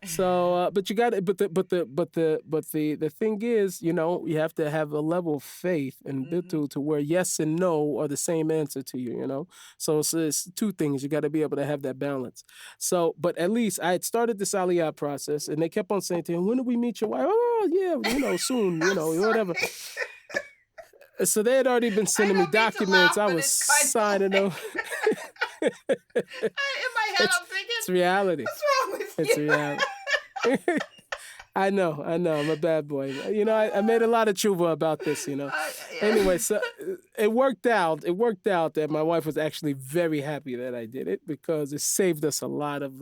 So, but you got it. But the thing is, you have to have a level of faith and bitul to where yes and no are the same answer to you. So it's two things. You got to be able to have that balance. So, but at least I had started this aliyah process, and they kept on saying to him, when do we meet your wife? Oh, yeah, soon, whatever. So they had already been sending me documents. I was signing them. In my head, I'm thinking, it's reality. What's wrong with you? It's reality. I know. I'm a bad boy. I made a lot of tshuva about this, Yeah. Anyway, so it worked out. It worked out that my wife was actually very happy that I did it because it saved us a lot of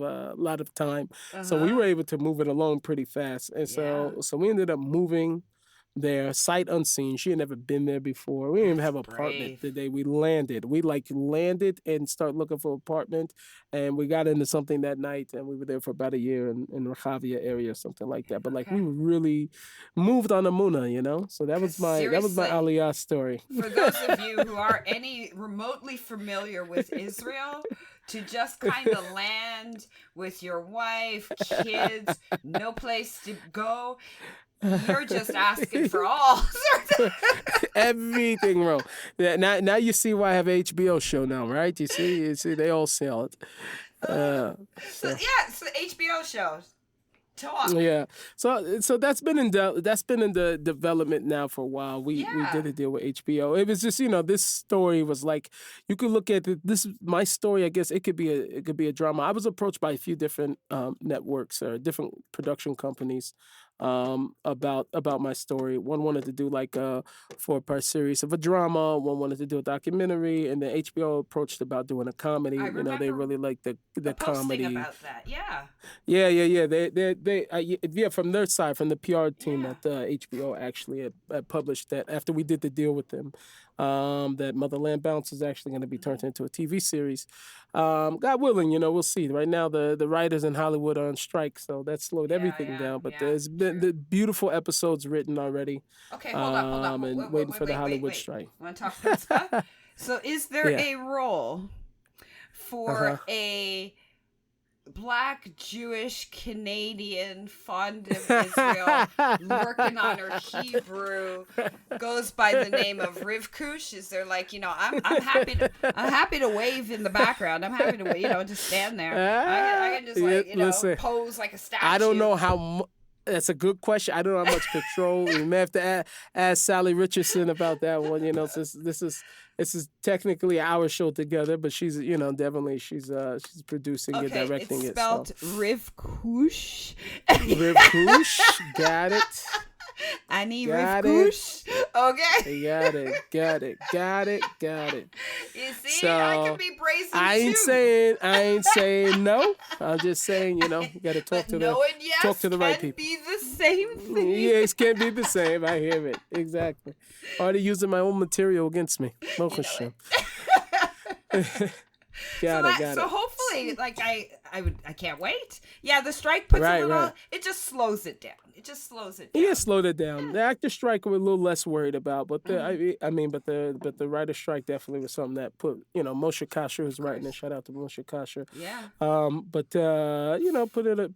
time. So we were able to move it along pretty fast. And so we ended up moving there, sight unseen. She had never been there before. We didn't even have an apartment the day we landed. We landed and started looking for an apartment, and we got into something that night, and we were there for about a year in Rehavia area or something like that. But we really moved on Amuna, So that was my aliyah story. For those of you who are any remotely familiar with Israel, to just kind of land with your wife, kids, no place to go. You're just asking for all sorts of everything wrong. Yeah, now you see why I have an HBO show now, right? You see, they all sell it. So HBO shows. Talk. Yeah. So that's been in the development now for a while. We did a deal with HBO. It was just this story was like you could look at it. This is my story. I guess it could be a drama. I was approached by a few different networks or different production companies. About my story. One wanted to do like a 4-part series of a drama. One wanted to do a documentary, and then HBO approached about doing a comedy. They really like the comedy. About that, yeah. Yeah. They from their side, from the PR team at HBO actually had published that after we did the deal with them. That Motherland Bounce is actually going to be turned into a TV series. God willing, we'll see. Right now, the writers in Hollywood are on strike, so that slowed everything down. But there's been the beautiful episodes written already. Okay, hold up. And waiting for the Hollywood strike. Want to talk about stuff? So is there a role for a Black Jewish Canadian fond of Israel working on her Hebrew, goes by the name of Rivkush? Is there I'm happy to wave in the background. I'm happy to just stand there. I can just listen, pose like a statue. I don't know how. That's a good question. I don't know how much control. We may have to ask Sally Richardson about that one. Since this is technically our show together, but she's definitely she's producing it, directing it. It's spelled Rivkush. Rivkush, got it. Annie Got Rivkush. Okay. Got it. You see, So, I can be brazen I ain't saying no. I'm just saying, you got to talk to no and yes talk to the right people. Be the same thing. Yes, can't be the same. I hear it. Exactly. Already using my own material against me. Got it. So hopefully, like I can't wait. Yeah, the strike puts a little. It just slows it down. Yeah, slowed it down. The actor strike we're a little less worried about, but the the writer strike definitely was something that put Moshe Kasher was writing it. Shout out to Moshe Kasher. Yeah.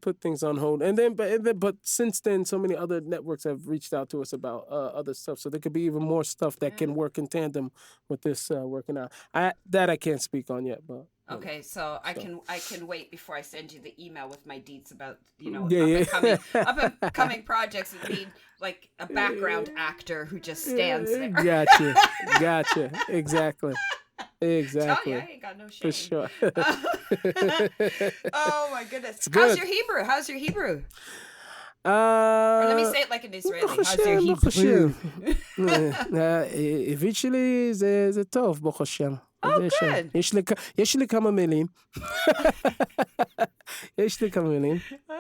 Put things on hold, and then but since then, so many other networks have reached out to us about other stuff. So there could be even more stuff that can work in tandem with this working out. I can't speak on yet, but. Okay, so I can wait before I send you the email with my deets about up and coming projects and being like a background actor who just stands there. Gotcha. Exactly. Tell you, I ain't got no shame. For sure. Oh my goodness. How's your Hebrew? Or let me say it like an Israeli. How's your Hebrew? Eventually זה טוב, ברוך השם. Oh, good. יש לי כמה מילים.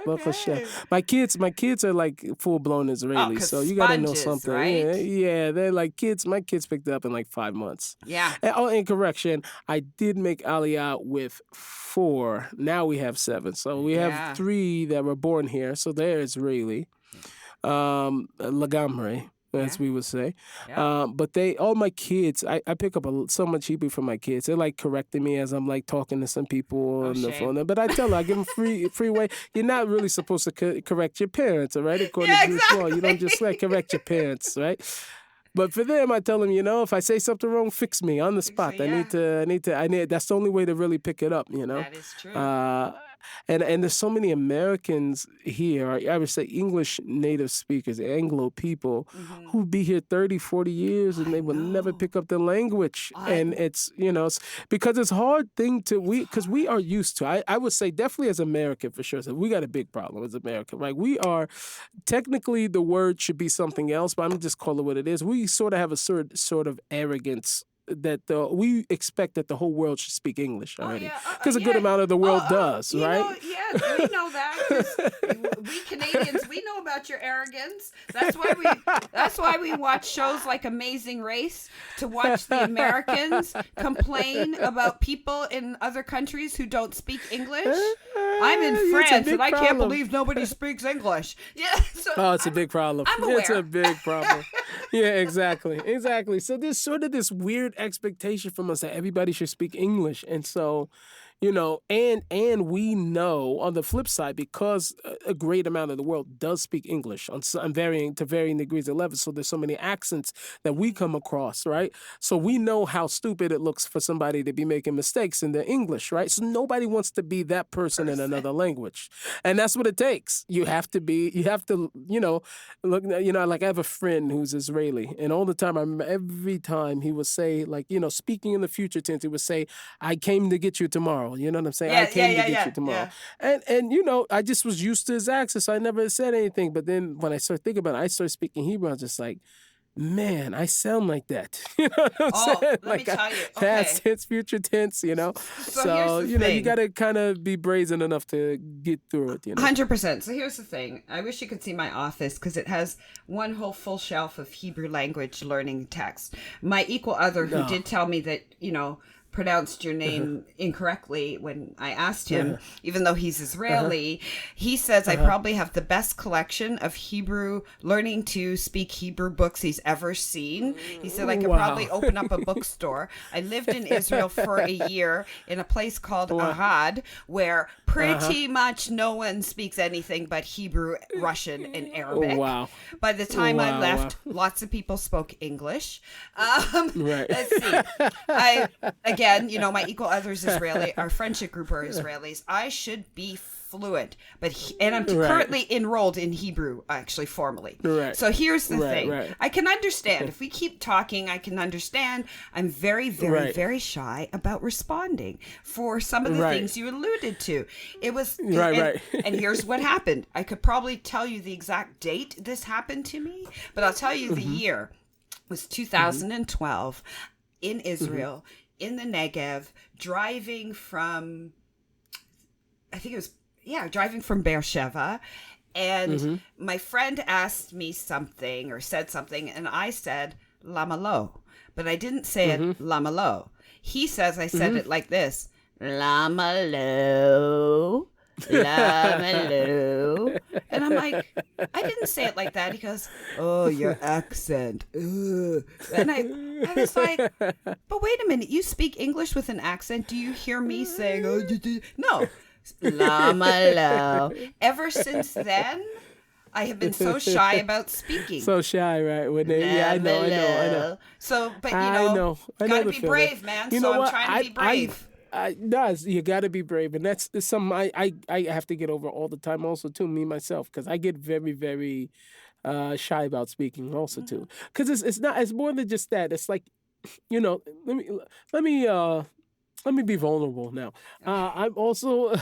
ברוך השם. My kids are like full-blown Israeli, so you got to know something. Right? Yeah, they're like kids. My kids picked it up in like 5 months. Yeah. In correction, I did make aliyah with 4. Now we have 7. So we have 3 that were born here, so they're Israeli. Lagamre. As we would say. Yeah. But all my kids, I pick up so much Hebrew from my kids. They're like correcting me as I'm like talking to some people on the phone. But I tell them, I give them free way. You're not really supposed to correct your parents, all right? According to Jewish law, you don't just like correct your parents, right? But for them, I tell them, if I say something wrong, fix me on the spot. I need to. That's the only way to really pick it up, That is true. And there's so many Americans here, I would say English native speakers, Anglo people, who be here 30, 40 years and they will never pick up the language. And it's, it's because it's a hard thing because we are used to, I would say definitely as American for sure, so we got a big problem as American, right? We are, technically the word should be something else, but I'm just call it what it is. We sort of have a sort of arrogance that we expect that the whole world should speak English already, because a good amount of the world does, right? We know that. 'Cause we Canadians, we know about your arrogance. That's why we watch shows like Amazing Race, to watch the Americans complain about people in other countries who don't speak English. I'm in France and I can't believe nobody speaks English. Yeah. So it's a big problem. I'm aware. It's a big problem. Yeah, exactly. So there's sort of this weird expectation from us that everybody should speak English, and so and we know on the flip side, because a great amount of the world does speak English on varying degrees of level, so there's so many accents that we come across, right? So we know how stupid it looks for somebody to be making mistakes in their English, right? So nobody wants to be that person in another language, and that's what it takes. You have to, look, like I have a friend who's Israeli, and all the time, I remember every time he would say, like, speaking in the future tense, he would say, "I came to get you tomorrow." You know what I'm saying? I came to get you tomorrow. Yeah. And I just was used to his accent, so I never said anything. But then when I started thinking about it, I started speaking Hebrew. I was just like, man, I sound like that. You know what I'm saying? Let me tell you. Past tense, future tense, So, you got to kind of be brazen enough to get through it, 100%. So here's the thing. I wish you could see my office, because it has one whole full shelf of Hebrew language learning text. My equal other, who did tell me that, pronounced your name incorrectly when I asked him, even though he's Israeli, he says I probably have the best collection of learning to speak Hebrew books he's ever seen. He said I could probably open up a bookstore. I lived in Israel for a year in a place called Arad, where pretty much no one speaks anything but Hebrew, Russian, and Arabic. By the time I left, lots of people spoke English. Let's see. again, my equal others Israeli, our friendship group are Israelis. I should be fluent, and I'm currently enrolled in Hebrew, actually formally. Right. So here's the thing. Right. I can understand. If we keep talking, I can understand. I'm very, very, very shy about responding for some of the things you alluded to. It was right. And here's what happened. I could probably tell you the exact date this happened to me, but I'll tell you the year. It was 2012 in Israel, in the Negev, driving from Beer Sheva, and my friend asked me something or said something, and I said, Lama lo. But I didn't say it, Lama lo. He says I said it like this, Lama lo, Lama lo. And I'm like, I didn't say it like that. He goes, oh, your accent. Ugh. And I was like, but wait a minute, you speak English with an accent? Do you hear me saying, oh, no. Lama lo. Ever since then, I have been so shy about speaking. So shy, right? I know. So, but I know gotta the be feeling. brave, man. You so know I'm what? trying to be brave. You got to be brave, and that's something I have to get over all the time. Also, too, me myself, because I get very, very shy about speaking. Also, too, because it's more than just that. It's like, let me be vulnerable now. I'm also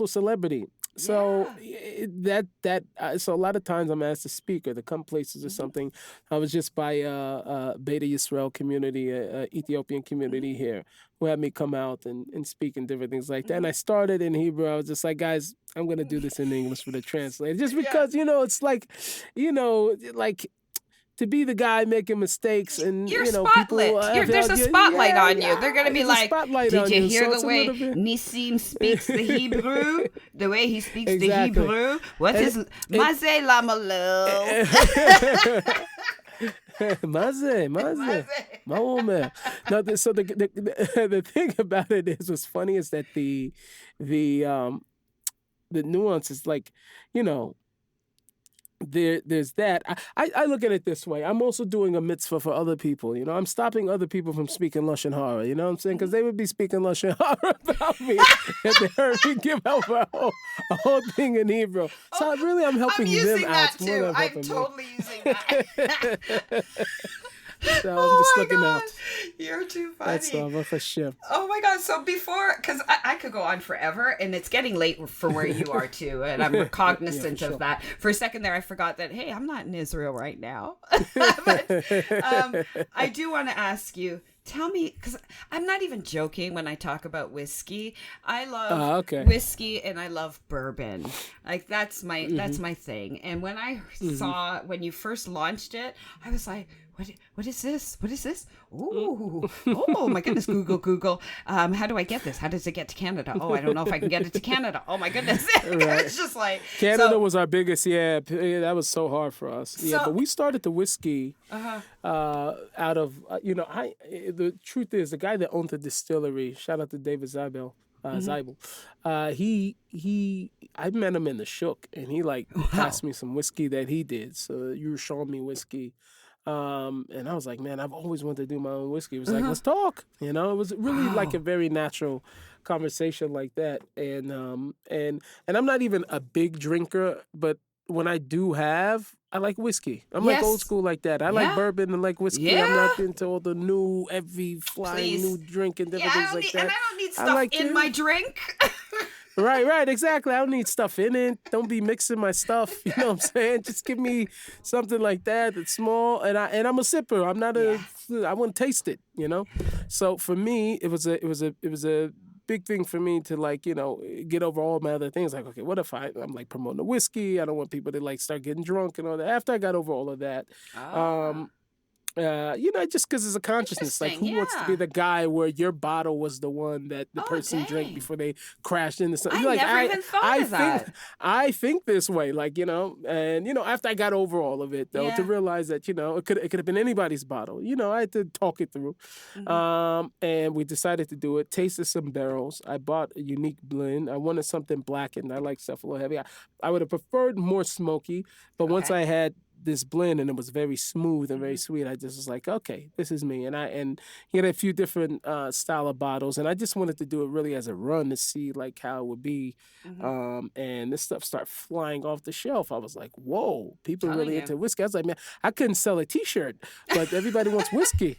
celebrity. So so a lot of times I'm asked to speak or to come places or something. I was just by Beta Yisrael community, Ethiopian community here, who had me come out and speak and different things like that. And I started in Hebrew. I was just like, guys, I'm gonna do this in English for the translator, just because it's like, like. To be the guy making mistakes and you're people, spotlit. There's a spotlight on you. They're gonna be like, "Did you hear the way Nissim speaks the Hebrew? The way he speaks the Hebrew? What is Maze Lama lo?" Maze. No, so the thing about it is, what's funny is that the nuance is like, there's that. I look at it this way. I'm also doing a mitzvah for other people. I'm stopping other people from speaking Lashon Hara. You know what I'm saying? Because they would be speaking Lashon Hara about me if they heard me give out a whole thing in Hebrew. So I'm helping them out. I'm totally using that. So I'm just looking out. You're too funny. That's all for sure. Oh my God. So because I could go on forever, and it's getting late for where you are too, and I'm cognizant of that. For a second there, I forgot that, hey, I'm not in Israel right now. But I do want to ask you, tell me, because I'm not even joking when I talk about whiskey. I love whiskey and I love bourbon. Like that's my thing. And when I saw when you first launched it, I was like, what is this? What is this? Ooh, oh my goodness! Google. How do I get this? How does it get to Canada? Oh, I don't know if I can get it to Canada. Oh my goodness! It's just like Canada was our biggest. Yeah, that was so hard for us. But we started the whiskey out of the truth is, the guy that owned the distillery. Shout out to David Zeibel. I met him in the Shuk, and he passed me some whiskey that he did. So you were showing me whiskey. And I was like, man, I've always wanted to do my own whiskey. It was like, let's talk. It was really like a very natural conversation like that. And I'm not even a big drinker, but when I do have, I like whiskey. I'm like old school like that. I like bourbon and like whiskey. Yeah. I'm not into all the new, new drink and different things like that. And I don't need stuff in my drink. Right, exactly. I don't need stuff in it. Don't be mixing my stuff. You know what I'm saying? Just give me something like that that's small. And I'm a sipper. I'm not I wouldn't taste it. So for me, it was a big thing for me to get over all my other things. Like, okay, what if I'm promoting the whiskey? I don't want people to start getting drunk and all that. After I got over all of that, just because it's a consciousness. Like, who wants to be the guy where your bottle was the one that the person drank before they crashed into something? I never even thought of that. I think this way, and after I got over all of it, though, to realize that it could have been anybody's bottle. I had to talk it through, and we decided to do it. Tasted some barrels. I bought a unique blend. I wanted something blackened. I like stuff a little heavy. I would have preferred more smoky, but once I had this blend, and it was very smooth and very sweet. I just was like, okay, this is me. And he had a few different style of bottles, and I just wanted to do it really as a run to see like how it would be. And this stuff started flying off the shelf. I was like, whoa, people are really into whiskey. I was like, man, I couldn't sell a T-shirt, but everybody wants whiskey.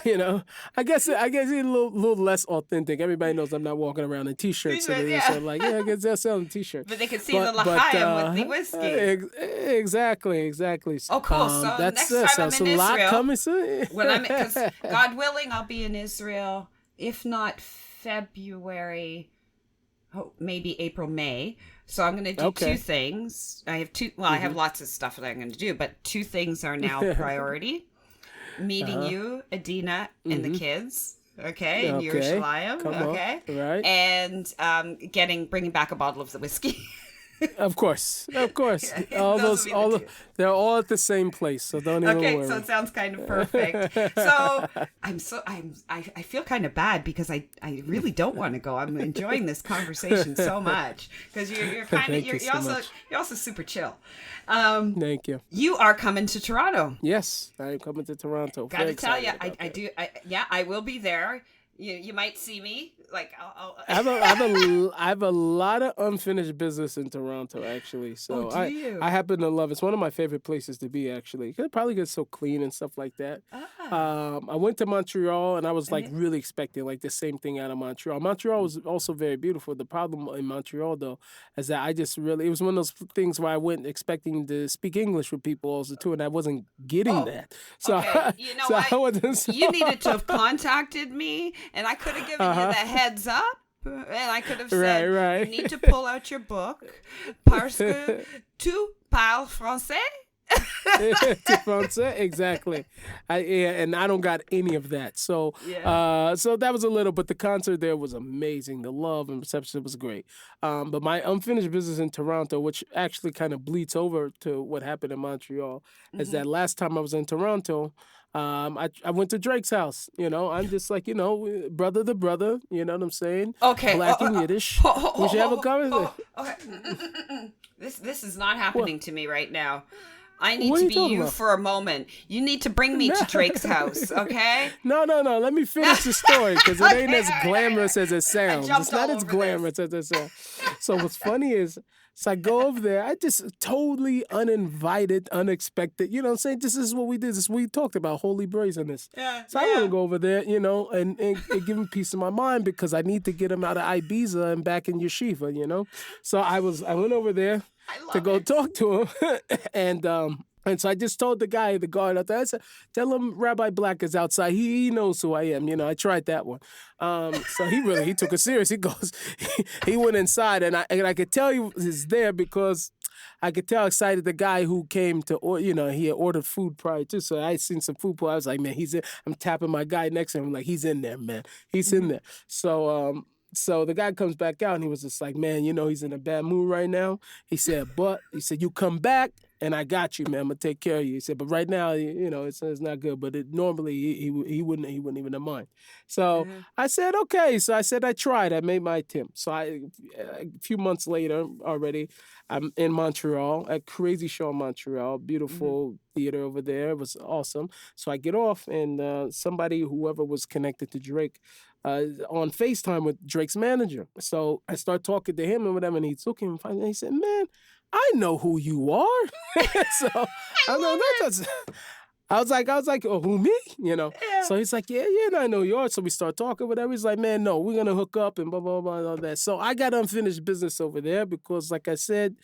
I guess it's a little less authentic. Everybody knows I'm not walking around in T-shirts. So I'm like, I guess they're selling T-shirts. But they can see the l'chaim with the whiskey. Exactly. Oh, cool. So that's next time I'm in Israel, coming soon. because God willing, I'll be in Israel, if not February, maybe April, May. So I'm going to do two things. I have two. Well, I have lots of stuff that I'm going to do, but two things are now priority. Meeting you, Adina, and the kids, in Yerushalayim, right, and bringing back a bottle of the whiskey. Of course. They're all at the same place, so don't even worry. Okay, so it sounds kind of perfect. So I feel kind of bad because I really don't want to go. I'm enjoying this conversation so much because you're also super chill. Thank you. You are coming to Toronto. Yes, I am coming to Toronto. Got to tell you, I will be there. You might see me. Like I have a lot of unfinished business in Toronto, actually. So I happen to love it. It's one of my favorite places to be, actually. It probably gets so clean and stuff like that. I went to Montreal, and I was like really expecting like the same thing out of Montreal. Montreal was also very beautiful. The problem in Montreal, though, is that it was one of those things where I went expecting to speak English with people also too, and I wasn't getting that. So you know what? You needed to have contacted me, and I could have given you the heads up, and I could have said, right. You need to pull out your book, parce que tu parles français. Exactly. And I don't got any of that. So so that was a little, but the concert there was amazing. The love and reception was great. But my unfinished business in Toronto, which actually kind of bleeds over to what happened in Montreal, is that last time I was in Toronto, I went to Drake's house. I'm just like, brother to brother. You know what I'm saying? Okay. Black and Yiddish. We should have a conversation. Okay. This is not happening to me right now. I need to be you for a moment. You need to bring me to Drake's house, okay? No. Let me finish the story because it ain't as glamorous as it sounds. It's not as glamorous as it sounds. So what's funny is, so I go over there. I just totally uninvited, unexpected. You know what I'm saying? This is what we did. This is what we talked about, holy brazenness. So I want to go over there, and give him peace of my mind because I need to get him out of Ibiza and back in yeshiva, So I went over there to go talk to him. And so I just told the guard out there, I said, tell him Rabbi Black is outside. He knows who I am. I tried that one. So he took it serious. He goes, he went inside, and I could tell he was there because I could tell excited the guy who came to, he had ordered food prior to. So I seen some food. I was like, man, he's in. I'm tapping my guy next to him. I'm like, he's in there, man. He's in there. So, So the guy comes back out and he was just like, man, he's in a bad mood right now. He said, you come back and I got you, man. I'm gonna take care of you. He said, but right now, it's not good. But normally he wouldn't even have mind. So I said, okay. So I said I tried. I made my attempt. So a few months later already, I'm in Montreal, a crazy show in Montreal, beautiful theater over there. It was awesome. So I get off and whoever was connected to Drake, on FaceTime with Drake's manager. So I start talking to him and whatever, and he took him and he said, man, I know who you are. So I was like, oh, who, me? Yeah. So he's like, yeah, I know you are. So we start talking, whatever. He's like, man, no, we're going to hook up and blah, blah, blah, and all that. So I got unfinished business over there because, like I said,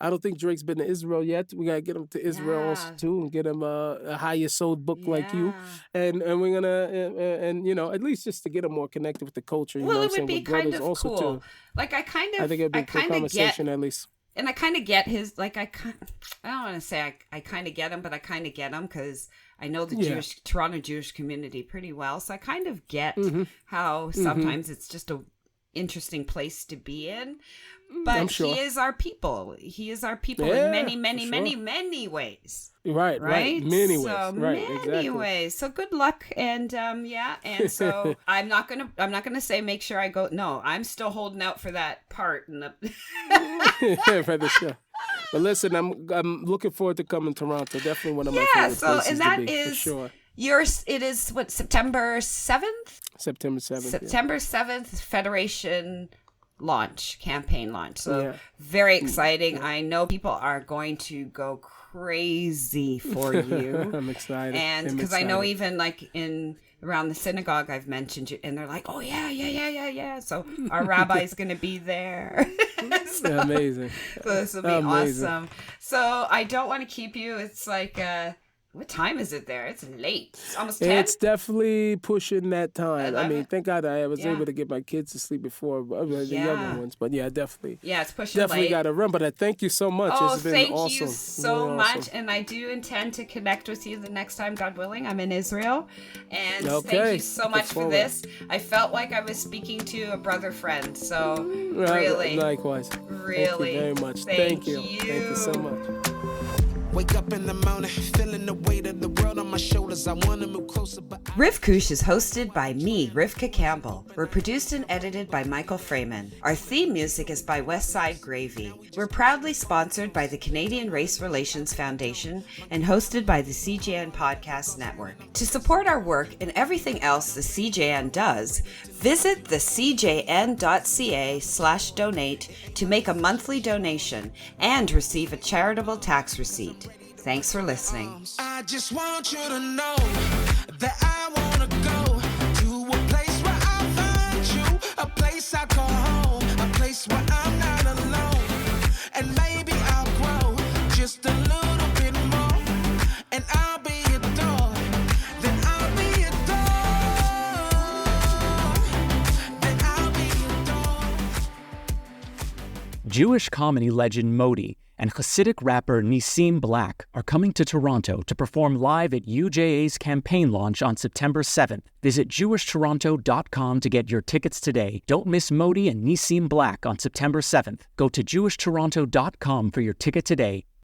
I don't think Drake's been to Israel yet. We got to get him to Israel also, too, and get him a higher sold book like you. And we're going to, at least just to get him more connected with the culture. Well, it would be kind of cool. Too. Like, I think it'd be a cool conversation at least. And I kind of get his, like, I don't want to say I kind of get him, but I kind of get him because I know the Toronto Jewish community pretty well. So I kind of get how sometimes it's just a interesting place to be in. But he is our people. He is our people in many, many, many, many ways. Right. Many ways. So many ways. So good luck, and and so I'm not gonna say make sure I go. No, I'm still holding out for that part in the for the show. But listen, I'm looking forward to coming to Toronto. Definitely one of my favorite places to be, for sure. It is what, September 7th? September 7th. September 7th, Federation campaign launch. So very exciting. I know people are going to go crazy for you. I'm excited. And because I know even like around the synagogue I've mentioned you, and they're like, oh yeah. So our rabbi's going to be there. So, amazing. So this will be awesome. So I don't want to keep you. It's like, what time is it there? It's late. It's almost 10. It's definitely pushing that time. I mean, thank God I was able to get my kids to sleep before the younger ones. But definitely. Yeah, it's pushing definitely late. got to run. But I thank you so much. Oh, it's been thank awesome. you so really much. awesome. And I do intend to connect with you the next time, God willing. I'm in Israel. And thank you so much for this. I felt like I was speaking to a brother friend. So really. Likewise. Really. Thank you very much. Thank you. Thank you so much. Wake up in the morning, feeling the weight of the world on my shoulders. I want to move closer, but Rivkush is hosted by me, Rivka Campbell. We're produced and edited by Michael Freeman. Our theme music is by Westside Gravy. We're proudly sponsored by the Canadian Race Relations Foundation and hosted by the CJN Podcast Network. To support our work and everything else the CJN does, visit thecjn.ca/donate to make a monthly donation and receive a charitable tax receipt. Thanks for listening. I just want you to know that I want to go to a place where I find you, a place I call home, a place where I'm not alone, and maybe I'll grow just a little bit more, and I'll be adored, then I'll be adored, then I'll be adored. Jewish comedy legend Modi and Hasidic rapper Nissim Black are coming to Toronto to perform live at UJA's campaign launch on September 7th. Visit jewishtoronto.com to get your tickets today. Don't miss Modi and Nissim Black on September 7th. Go to jewishtoronto.com for your ticket today.